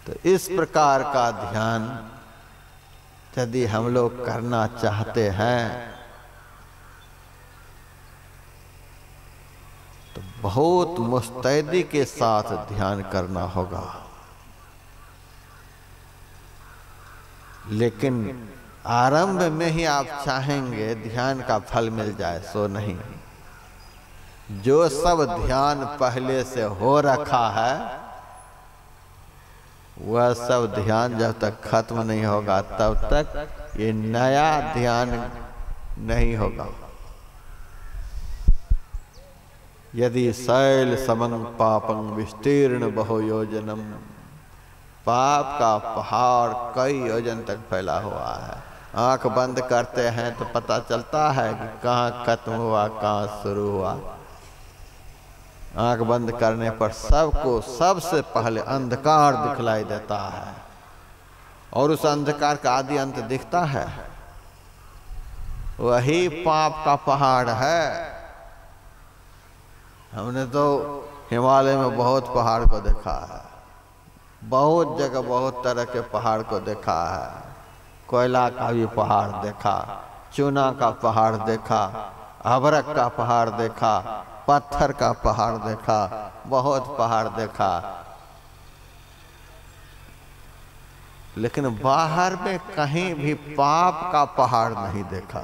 तो इस प्रकार का ध्यान यदि हम लोग करना चाहते हैं तो बहुत मुस्तैदी के साथ ध्यान करना होगा। लेकिन आरंभ में ही आप चाहेंगे ध्यान का फल मिल जाए सो नहीं। जो सब ध्यान पहले से हो रखा है वह सब ध्यान जब तक खत्म नहीं होगा तब तक ये नया ध्यान नहीं होगा। यदि शैल समं पापं विस्तीर्ण बहु योजनम, पाप का पहाड़ कई योजन तक फैला हुआ है। आंख बंद करते हैं तो पता चलता है कि कहाँ खत्म हुआ कहाँ शुरू हुआ। आंख बंद करने पर सबको सबसे पहले अंधकार दिखलाई देता है और उस अंधकार का आदि अंत दिखता है, वही पाप का पहाड़ है। हमने तो हिमालय में बहुत पहाड़ को देखा है, बहुत जगह बहुत तरह के पहाड़ को देखा है। कोयला का भी पहाड़ देखा, चूना का पहाड़ देखा, अभरक का पहाड़ देखा, पत्थर का पहाड़ देखा, बहुत पहाड़ देखा। लेकिन बाहर में कहीं भी पाप का पहाड़ नहीं देखा।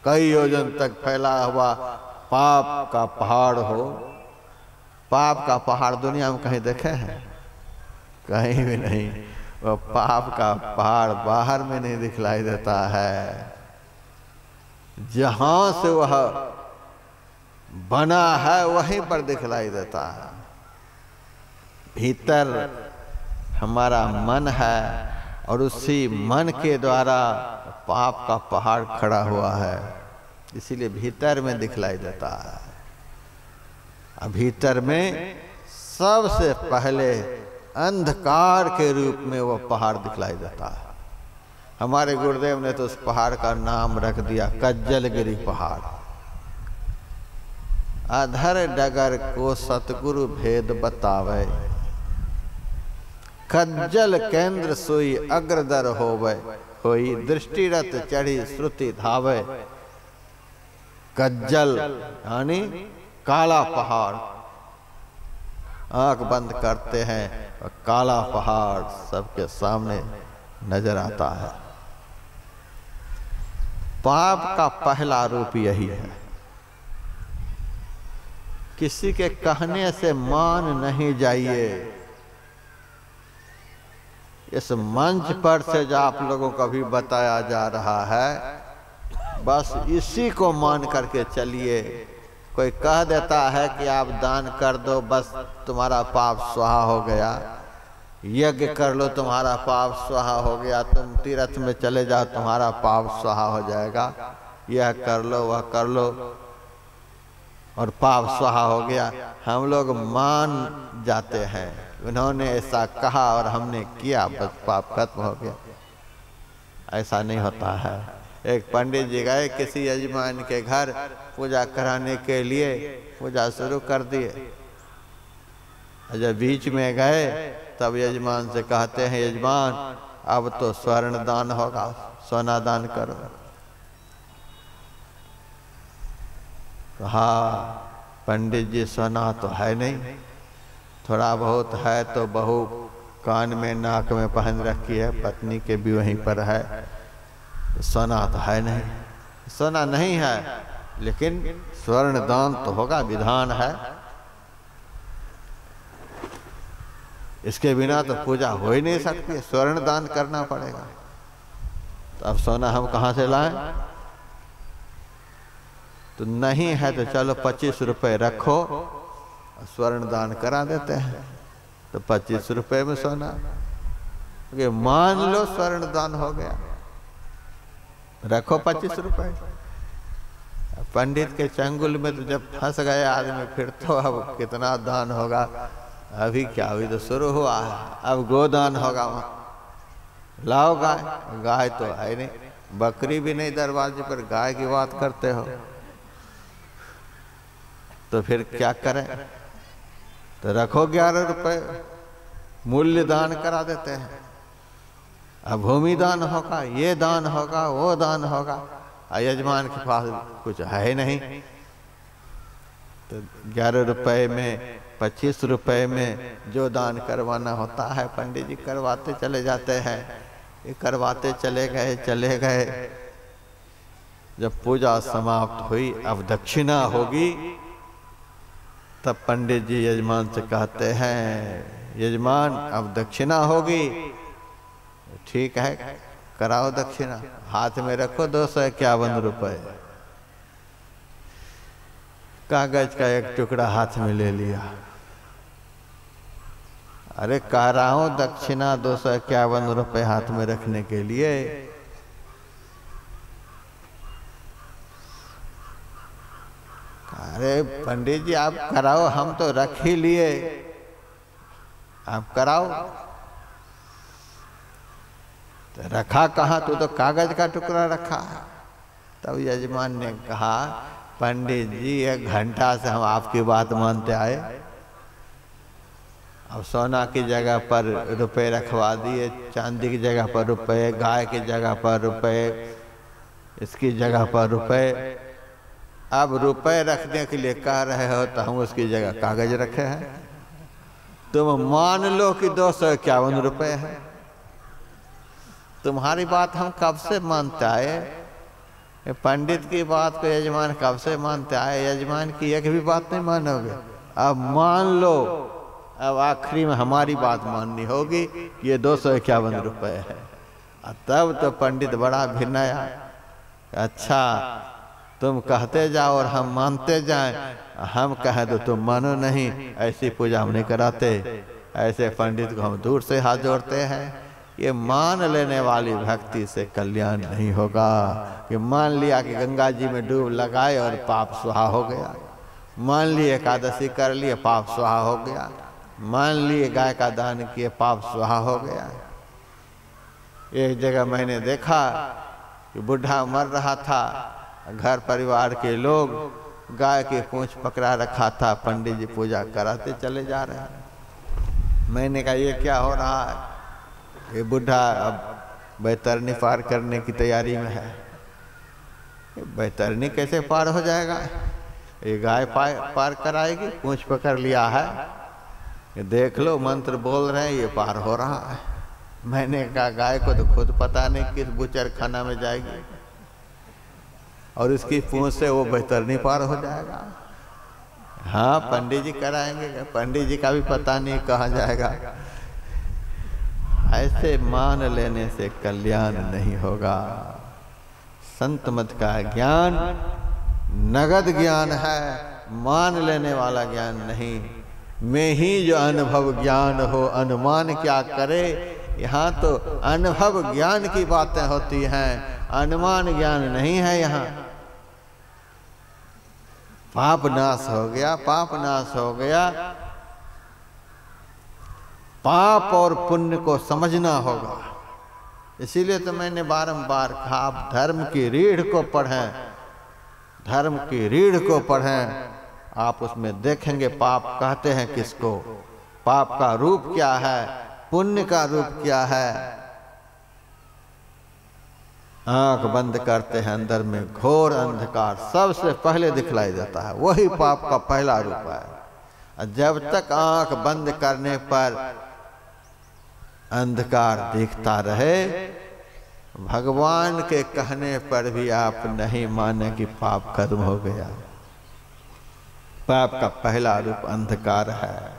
कई योजन तक फैला हुआ पाप का पहाड़ हो, पाप का पहाड़ दुनिया में कहीं देखे हैं? कहीं भी नहीं। वह पाप का पहाड़ बाहर में नहीं दिखलाई देता है, जहां से वह बना है वहीं पर दिखलाई देता है। भीतर हमारा मन है और उसी मन के द्वारा पाप का पहाड़ खड़ा हुआ है, इसीलिए भीतर में दिखलाई देता है। भीतर में सबसे पहले अंधकार के रूप में वह पहाड़ दिखलाई देता है। हमारे गुरुदेव ने तो उस पहाड़ का नाम रख दिया कज्जलगिरी पहाड़। अधर डगर को सतगुरु भेद बतावे, कज्जल केंद्र सोई अग्रदर होवे, होई दृष्टिरत चढ़ी श्रुति धावे। कज्जल यानी काला पहाड़, आंख बंद करते हैं और काला पहाड़ सबके सामने नजर आता है। पाप का पहला रूप यही है। किसी के कहने से मान नहीं जाइए। इस मंच पर से जो आप लोगों को भी बताया जा रहा है, बस इसी को मान करके चलिए। कोई कह देता है कि आप दान कर दो बस तुम्हारा पाप स्वाहा हो गया, यज्ञ कर लो तुम्हारा पाप स्वाहा हो गया, तुम तीर्थ में चले जाओ तुम्हारा पाप स्वाहा हो जाएगा, यह कर लो वह कर लो और पाप स्वाहा हो गया। हम लोग मान जाते हैं, उन्होंने ऐसा कहा और हमने किया, बस पाप खत्म हो गया। ऐसा नहीं होता है। एक पंडित जी गए किसी यजमान के घर पूजा कराने के लिए, पूजा शुरू कर दिए। जब बीच में गए तब यजमान से कहते हैं, यजमान अब तो स्वर्ण दान होगा, सोना दान करो। कहा पंडित जी सोना तो है नहीं, थोड़ा बहुत है तो बहू कान में नाक में पहन रखी है, पत्नी के भी वहीं पर है, सोना तो है नहीं। सोना नहीं है लेकिन स्वर्ण दान तो होगा, विधान है, इसके बिना तो पूजा हो ही नहीं सकती, स्वर्ण दान करना पड़ेगा। तो अब सोना हम कहाँ से लाएं? तो नहीं है तो चलो 25 रुपए रखो, स्वर्ण दान करा देते हैं। तो 25 रुपए में सोना, क्योंकि मान लो स्वर्ण दान हो गया, रखो 25 रुपए। पंडित के चंगुल में तो जब फंस गए आदमी, फिर तो अब कितना दान होगा? अभी क्या, अभी तो शुरू हुआ है, अब गोदान होगा। लाओ गाय, गाय तो है नहीं, बकरी भी नहीं, दरवाजे पर गाय की बात करते हो। तो फिर क्या करें? तो रखो 11 रुपए, मूल्य दान करा देते हैं। अब भूमि दान होगा, ये दान होगा, वो दान होगा, यजमान के पास कुछ है नहीं, तो 11 रुपए में 25 रुपए में जो दान करवाना होता है पंडित जी करवाते चले जाते हैं। ये करवाते चले गए। जब पूजा समाप्त हुई, अब दक्षिणा होगी, तब पंडित जी यजमान से कहते हैं, यजमान अब दक्षिणा होगी। ठीक है, कराओ दक्षिणा। हाथ में रखो 251 रुपए। कागज का एक टुकड़ा हाथ में ले लिया। अरे कह रहा हूं दक्षिणा 251 रुपए हाथ में रखने के लिए। अरे पंडित जी आप कराओ, हम तो रख ही लिए, आप कराओ। तो रखा कहाँ, तू तो कागज का टुकड़ा रखा। तब यजमान ने कहा, पंडित जी 1 घंटा से हम आपकी बात मानते आए, अब सोना की जगह पर रुपए रखवा दिए, चांदी की जगह पर रुपए, गाय की जगह पर रुपए, इसकी जगह पर रुपए। अब रुपए रखने के लिए कह रहे हो तो हम उसकी जगह कागज रखे हैं। तुम मान लो कि 251 रुपए है। तुम्हारी बात हम कब से मानते आए, पंडित की बात को यजमान कब से मानते आए, यजमान की एक भी बात नहीं मानोगे। अब मान लो, अब आखिरी में हमारी बात माननी होगी कि ये 251 रुपए है। तब तो पंडित बड़ा भिन्नया, अच्छा तुम कहते जाओ और हम मानते जाएं, हम कहें तो तुम मानो नहीं, ऐसी पूजा हम नहीं कराते। ऐसे पंडित को हम दूर से हाथ जोड़ते हैं। ये मान लेने वाली भक्ति से कल्याण नहीं होगा। कि मान लिया कि गंगा जी में डूब लगाए और पाप स्वाहा हो गया, मान लिए एकादशी कर लिए पाप स्वाहा हो गया, मान लिए गाय का दान किए पाप स्वाहा हो गया। एक जगह मैंने देखा कि बूढ़ा मर रहा था, घर परिवार के लोग गाय की पूंछ पकड़ा रखा था, पंडित जी पूजा कराते चले जा रहे हैं। मैंने कहा ये क्या हो रहा है, ये बूढ़ा अब बैतरनी पार करने की तैयारी में है। बैतरनी कैसे पार हो जाएगा, ये गाय पार कराएगी, पूंछ पकड़ लिया है, ये देख लो मंत्र बोल रहे हैं, ये पार हो रहा है। मैंने कहा गाय को तो खुद पता नहीं किस बुचर खाना में जाएगी और इसकी पूंछ से वो बैतरनी पार हो जाएगा। हाँ पंडित जी कराएंगे, पंडित जी का भी पता नहीं कहाँ जाएगा। ऐसे मान लेने से कल्याण नहीं होगा। संत मत का ज्ञान नगद ज्ञान है, मान लेने वाला ज्ञान नहीं। में ही जो अनुभव ज्ञान हो, अनुमान क्या करे। यहाँ तो अनुभव ज्ञान की बातें होती हैं, अनुमान ज्ञान नहीं है। यहाँ पाप नाश हो गया, पाप नाश हो गया। पाप और पुण्य को समझना होगा। इसीलिए तो मैंने बारंबार कहा, आप धर्म की रीढ़ को पढ़ें, धर्म की रीढ़ को पढ़ें। आप उसमें देखेंगे पाप कहते हैं किसको, पाप का रूप क्या है, पुण्य का रूप क्या है। आंख बंद करते हैं, अंदर में घोर अंधकार सबसे पहले दिखलाई देता है, वही पाप का पहला रूप है। जब तक आंख बंद करने पर अंधकार दिखता रहे, भगवान के कहने पर भी आप नहीं माने कि पाप खत्म हो गया। पाप का पहला रूप अंधकार है।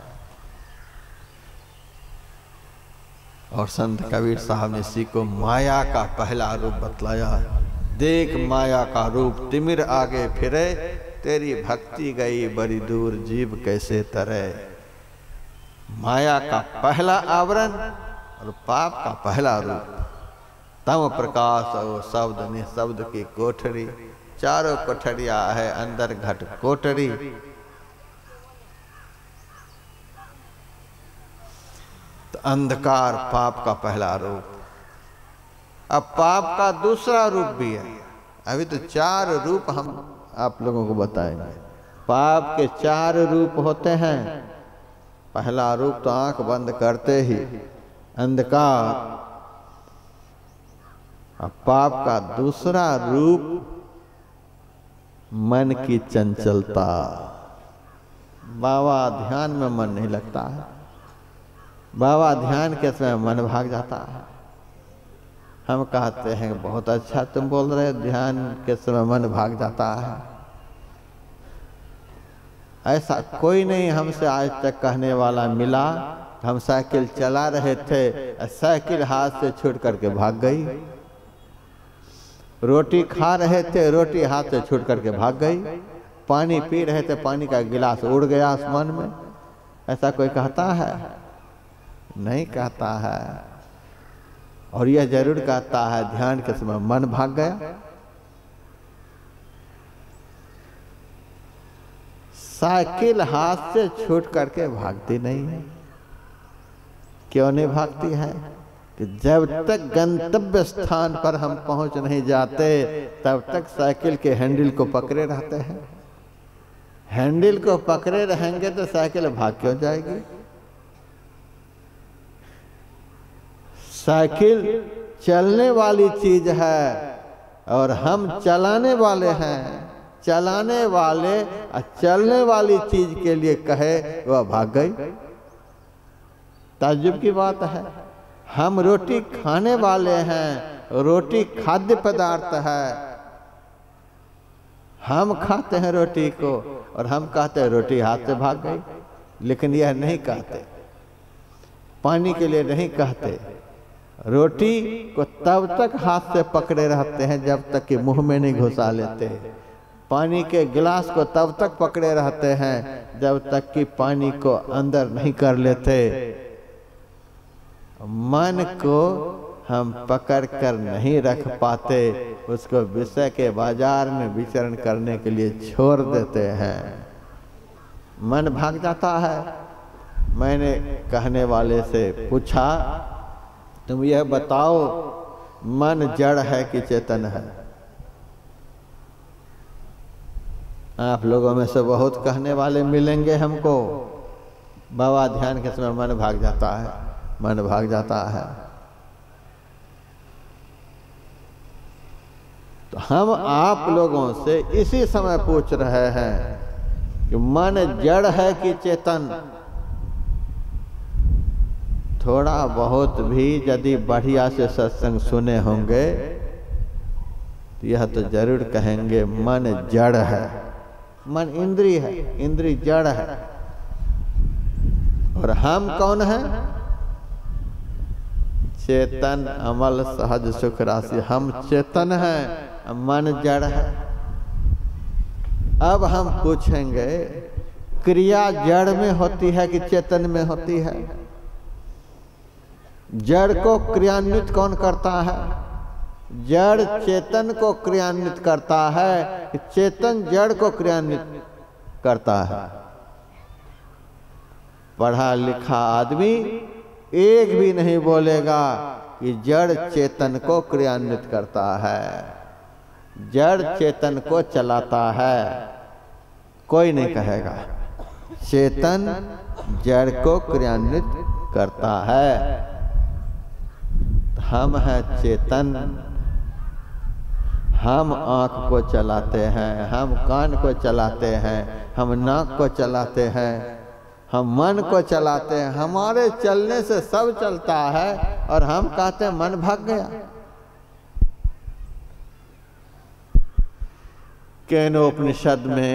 और संत कबीर साहब ने इसी को माया का पहला रूप बतलाया। देख माया का रूप तिमिर आगे फिरे, तेरी भक्ति गई बड़ी दूर जीव कैसे तरे। माया का पहला आवरण और पाप का पहला रूप। तम प्रकाश और शब्द निशब्द की कोठरी, चारों कोठरिया है अंदर घट कोठरी। तो अंधकार पाप का पहला रूप। अब पाप का दूसरा रूप भी है। अभी तो 4 रूप हम आप लोगों को बताएंगे। पाप के 4 रूप होते हैं। पहला रूप तो आंख बंद करते ही अंधकार, और पाप का दूसरा रूप मन की चंचलता। बाबा ध्यान में मन नहीं लगता है, बाबा ध्यान के समय मन भाग जाता है। हम कहते हैं बहुत अच्छा तुम बोल रहे, ध्यान के समय मन भाग जाता है। ऐसा कोई नहीं हमसे आज तक कहने वाला मिला। हम साइकिल चला रहे थे, साइकिल हाथ से छूट करके भाग गई। रोटी खा रहे थे, रोटी हाथ से छूट करके भाग गई। पानी पी रहे थे, पानी का गिलास उड़ गया आसमान में। ऐसा कोई कहता है? नहीं कहता है। और यह जरूर कहता है ध्यान के समय मन भाग गया। साइकिल हाथ से छूट करके भागती नहीं है। क्यों नहीं भागती है? कि जब तक गंतव्य स्थान पर हम पहुंच नहीं जाते तब तक साइकिल के हैंडल को पकड़े रहते हैं। हैंडल को पकड़े रहेंगे तो साइकिल भाग क्यों जाएगी? साइकिल चलने वाली चीज है और हम चलाने वाले हैं। चलाने वाले और चलने वाली चीज के लिए कहे वह भाग गई। ताज्जुब की बात है। हम रोटी खाने वाले हैं, रोटी खाद्य पदार्थ है। हम खाते हैं रोटी को और हम कहते हैं रोटी हाथ से भाग गई। लेकिन यह नहीं कहते, पानी के लिए नहीं कहते। रोटी को तब तक हाथ से पकड़े रहते हैं जब तक कि मुंह में नहीं घुसा लेते। पानी के गिलास को तब तक पकड़े रहते हैं जब तक कि पानी को अंदर नहीं कर लेते। मन को हम पकड़ कर नहीं रख पाते, उसको विषय के बाजार में विचरण करने के लिए छोड़ देते हैं। मन भाग जाता है। मैंने कहने वाले से पूछा, तुम यह बताओ मन जड़ है कि चेतन है? आप लोगों में से बहुत कहने वाले मिलेंगे हमको, बाबा ध्यान के समय मन भाग जाता है, मन भाग जाता है। तो हम आप लोगों से इसी समय पूछ रहे हैं कि मन जड़ है कि चेतन? थोड़ा बहुत भी यदि बढ़िया से सत्संग सुने होंगे तो यह तो जरूर कहेंगे मन जड़ है। मन इंद्रिय है, इंद्रिय जड़ है। और हम कौन हैं? चेतन अमल सहज सुख राशि। हम चेतन हैं, मन जड़ है। अब हम पूछेंगे क्रिया जड़ में होती है कि चेतन में होती है? जड़ को क्रियान्वित कौन करता है? जड़ चेतन को क्रियान्वित करता है, चेतन जड़ को क्रियान्वित करता है। पढ़ा लिखा आदमी एक भी नहीं बोलेगा कि जड़ चेतन को क्रियान्वित करता है, जड़ चेतन को चलाता है। कोई नहीं कहेगा। चेतन जड़ को क्रियान्वित करता है। हम हैं चेतन। हम आँख को चलाते हैं, हम कान को चलाते हैं, हम नाक को चलाते हैं, हम मन को चलाते हैं। हमारे चलने से सब चलता है और हम कहते हैं मन भाग गया। केनोपनिषद में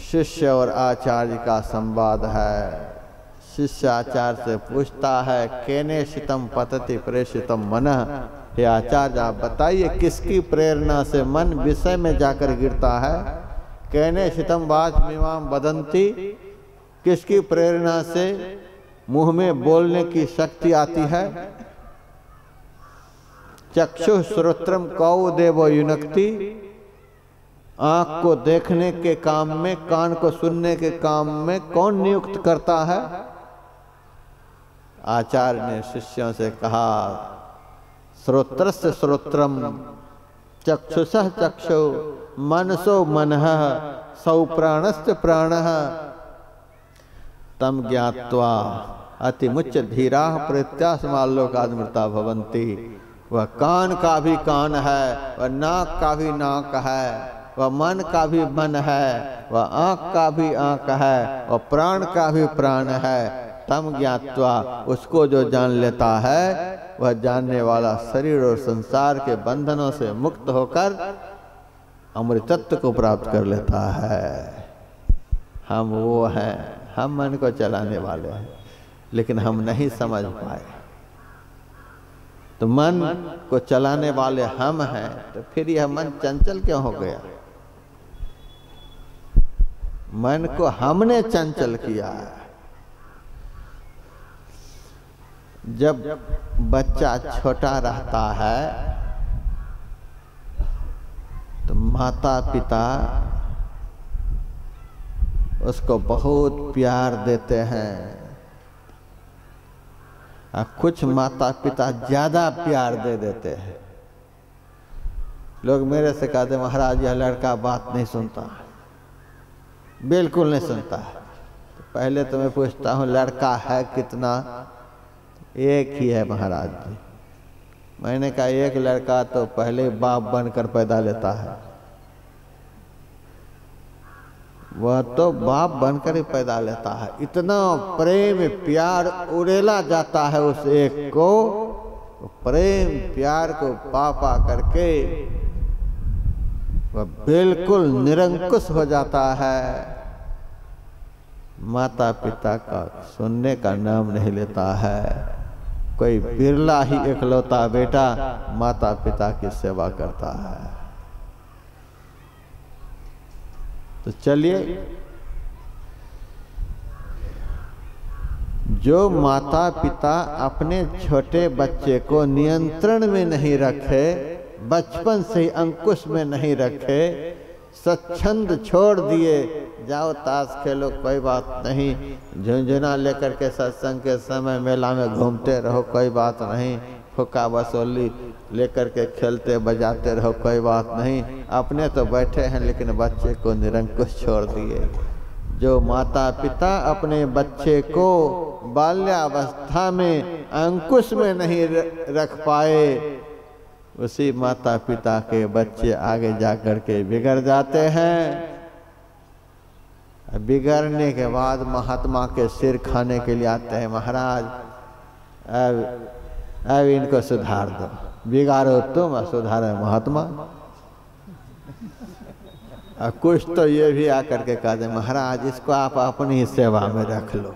शिष्य और आचार्य का संवाद है। शिष्य आचार्य से पूछता है, केने शितम पतति प्रेषितम मनः। हे आचार्य आप बताइए किसकी प्रेरणा से मन विषय में जाकर गिरता है? केने शितम वाचमिमाम वदन्ति, किसकी प्रेरणा से मुंह में बोलने की शक्ति आती है? चक्षु श्रोत्रम कौ देवो युनक्ति, आंख को देखने के काम में, कान को सुनने के काम में कौन नियुक्त करता है? आचार्य ने शिष्यों से कहा, श्रोत्रस्य श्रोत्रम चक्षुषः चक्षु मनसो मनः सौ प्राणस्य प्राणः। तम ज्ञात्वा अतिमुच्च धीरा प्रत्यासमालोकादमृता भवंती। वह कान का भी कान है, वह नाक का भी नाक है, वह मन का भी मन है, वह आँख का भी आँख है, वह प्राण का भी प्राण है। तम ज्ञात्वा, उसको जो जान लेता है वह जानने वाला शरीर और संसार के बंधनों से मुक्त होकर अमृतत्व को प्राप्त कर लेता है। हम वो हैं, हम मन को चलाने वाले हैं, लेकिन हम नहीं समझ पाए। तो मन को चलाने वाले हम हैं, तो फिर यह मन चंचल क्यों हो गया? मन को हमने चंचल किया है। जब बच्चा छोटा रहता है तो माता पिता उसको बहुत प्यार देते हैं, और कुछ माता पिता ज्यादा प्यार दे देते हैं। लोग मेरे से कहते महाराज यह लड़का बात नहीं सुनता, बिल्कुल नहीं सुनता है। तो पहले तो मैं पूछता हूँ लड़का है कितना? एक ही है महाराज जी। मैंने कहा एक लड़का तो पहले बाप बनकर पैदा लेता है, वह तो बाप बनकर ही पैदा लेता है। इतना प्रेम प्यार उड़ेला जाता है उस एक को, प्रेम प्यार को पा पा करके वह बिल्कुल निरंकुश हो जाता है। माता पिता का सुनने का नाम नहीं लेता है। कोई बिरला ही इकलौता बेटा माता पिता की सेवा करता है। तो चलिए, जो माता पिता अपने छोटे बच्चे को नियंत्रण में नहीं रखे, बचपन से ही अंकुश में नहीं रखे, स्वच्छंद छोड़ दिए, जाओ ताश खेलो कोई बात नहीं, झुंझुना लेकर के सत्संग के समय मेला में घूमते रहो कोई बात नहीं, फुक्का वसूली लेकर के खेलते बजाते रहो कोई बात नहीं, अपने तो बैठे हैं लेकिन बच्चे को निरंकुश छोड़ दिए। जो माता पिता अपने बच्चे को बाल्यावस्था में अंकुश में नहीं रख पाए, उसी माता पिता के बच्चे आगे जाकर के बिगड़ जाते हैं। बिगड़ने के बाद महात्मा के सिर खाने के लिए आते हैं, महाराज अब इनको सुधार दो, बिगाड़ो तुम और सुधारे महात्मा। और कुछ तो ये भी आकर के कहते महाराज इसको आप अपनी ही सेवा में रख लो,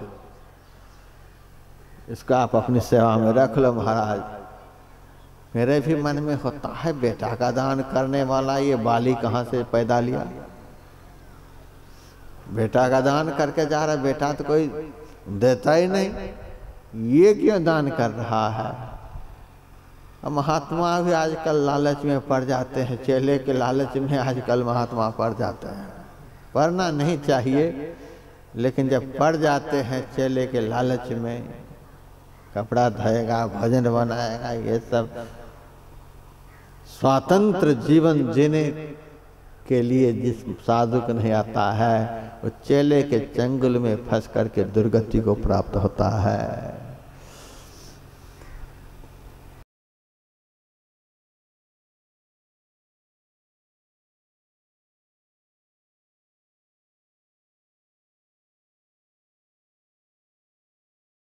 इसको आप अपनी सेवा में रख लो महाराज। मेरे भी मन में होता है बेटा का दान करने वाला ये बाली कहाँ से पैदा लिया? बेटा का दान करके जा रहा है, बेटा तो कोई देता ही नहीं, ये क्यों दान कर रहा है? महात्मा भी आजकल लालच में पड़ जाते हैं, चेले के लालच में आजकल महात्मा पड़ जाते हैं। पढ़ना नहीं चाहिए, लेकिन जब पड़ जाते हैं चेले के लालच में, कपड़ा धोएगा, भोजन बनाएगा, ये सब स्वतंत्र जीवन जीने के लिए जिस साधु को नहीं आता है, वो चेले के चंगुल में फंस करके दुर्गति को प्राप्त होता है।